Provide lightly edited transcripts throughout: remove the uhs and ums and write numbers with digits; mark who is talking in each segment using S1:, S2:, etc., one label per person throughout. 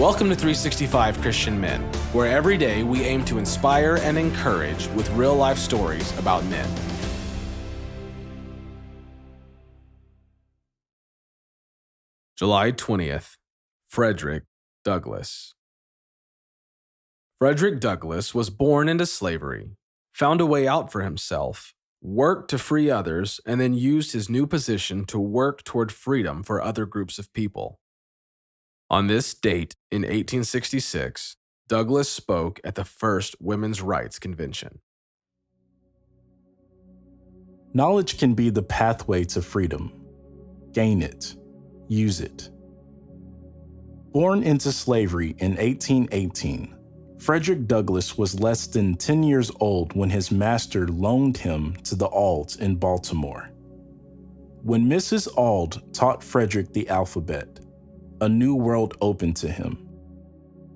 S1: Welcome to 365 Christian Men, where every day we aim to inspire and encourage with real-life stories about men. July 20th, Frederick Douglass. Frederick Douglass was born into slavery, found a way out for himself, worked to free others, and then used his new position to work toward freedom for other groups of people. On this date in 1866, Douglass spoke at the first Women's Rights Convention.
S2: Knowledge can be the pathway to freedom. Gain it. Use it. Born into slavery in 1818, Frederick Douglass was less than 10 years old when his master loaned him to the Aulds in Baltimore. When Mrs. Auld taught Frederick the alphabet, a new world opened to him.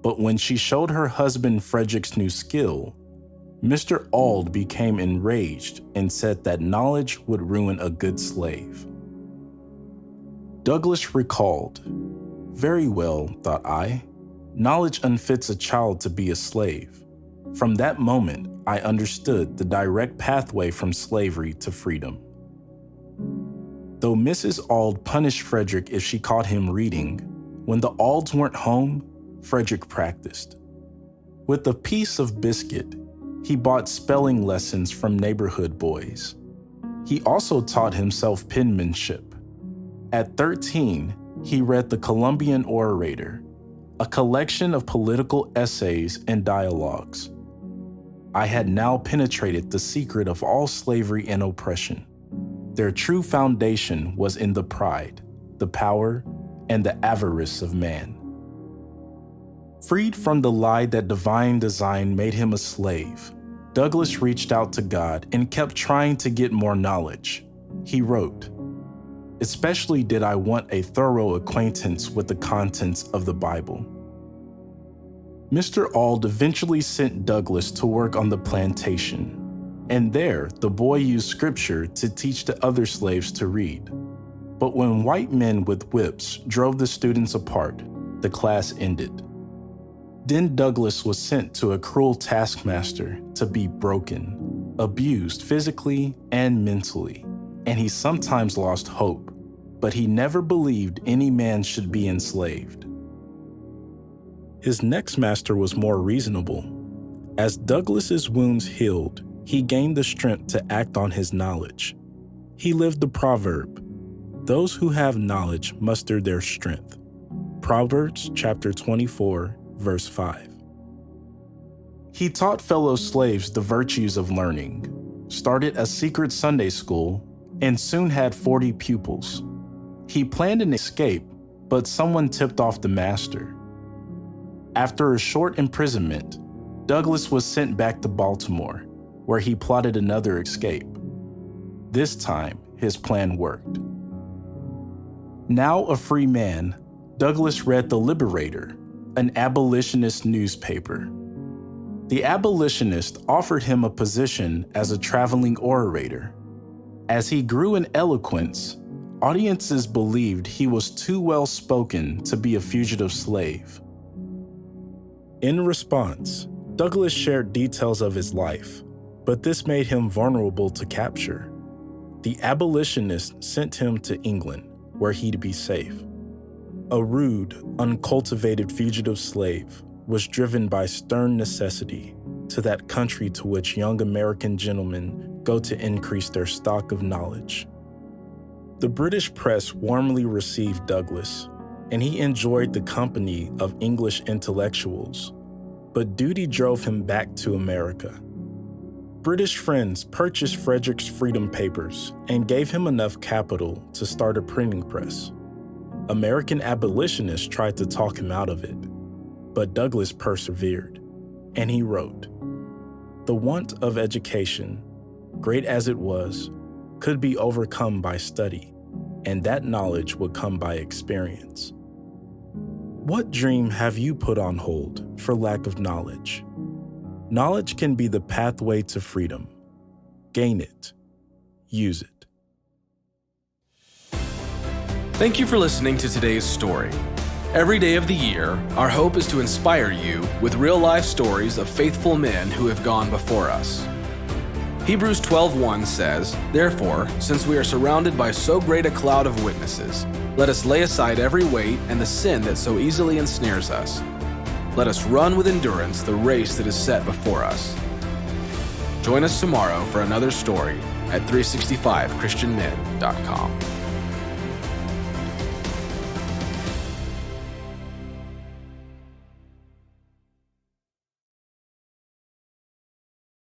S2: But when she showed her husband Frederick's new skill, Mr. Auld became enraged and said that knowledge would ruin a good slave. Douglass recalled, "Very well, thought I. Knowledge unfits a child to be a slave. From that moment, I understood the direct pathway from slavery to freedom." Though Mrs. Auld punished Frederick if she caught him reading, when the Aulds weren't home, Frederick practiced. With a piece of biscuit, he bought spelling lessons from neighborhood boys. He also taught himself penmanship. At 13, he read The Columbian Orator, a collection of political essays and dialogues. I had now penetrated the secret of all slavery and oppression. Their true foundation was in the pride, the power, and the avarice of man. Freed from the lie that divine design made him a slave, Douglass reached out to God and kept trying to get more knowledge. He wrote, "Especially did I want a thorough acquaintance with the contents of the Bible." Mr. Auld eventually sent Douglass to work on the plantation, and there the boy used scripture to teach the other slaves to read. But when white men with whips drove the students apart, the class ended. Then Douglass was sent to a cruel taskmaster to be broken, abused physically and mentally, and he sometimes lost hope, but he never believed any man should be enslaved. His next master was more reasonable. As Douglass's wounds healed, he gained the strength to act on his knowledge. He lived the proverb, "Those who have knowledge muster their strength." Proverbs chapter 24, verse 5. He taught fellow slaves the virtues of learning, started a secret Sunday school, and soon had 40 pupils. He planned an escape, but someone tipped off the master. After a short imprisonment, Douglass was sent back to Baltimore, where he plotted another escape. This time, his plan worked. Now a free man, Douglass read The Liberator, an abolitionist newspaper. The Abolitionist offered him a position as a traveling orator. As he grew in eloquence, audiences believed he was too well-spoken to be a fugitive slave. In response, Douglass shared details of his life, but this made him vulnerable to capture. The Abolitionist sent him to England, where he'd be safe. A rude, uncultivated fugitive slave was driven by stern necessity to that country to which young American gentlemen go to increase their stock of knowledge. The British press warmly received Douglass, and he enjoyed the company of English intellectuals, but duty drove him back to America. British friends purchased Frederick's freedom papers and gave him enough capital to start a printing press. American abolitionists tried to talk him out of it, but Douglass persevered, and he wrote, "The want of education, great as it was, could be overcome by study, and that knowledge would come by experience." What dream have you put on hold for lack of knowledge? Knowledge can be the pathway to freedom. Gain it. Use it.
S1: Thank you for listening to today's story. Every day of the year, our hope is to inspire you with real-life stories of faithful men who have gone before us. Hebrews 12:1 says, "Therefore, since we are surrounded by so great a cloud of witnesses, let us lay aside every weight and the sin that so easily ensnares us. Let us run with endurance the race that is set before us." Join us tomorrow for another story at 365christianmen.com.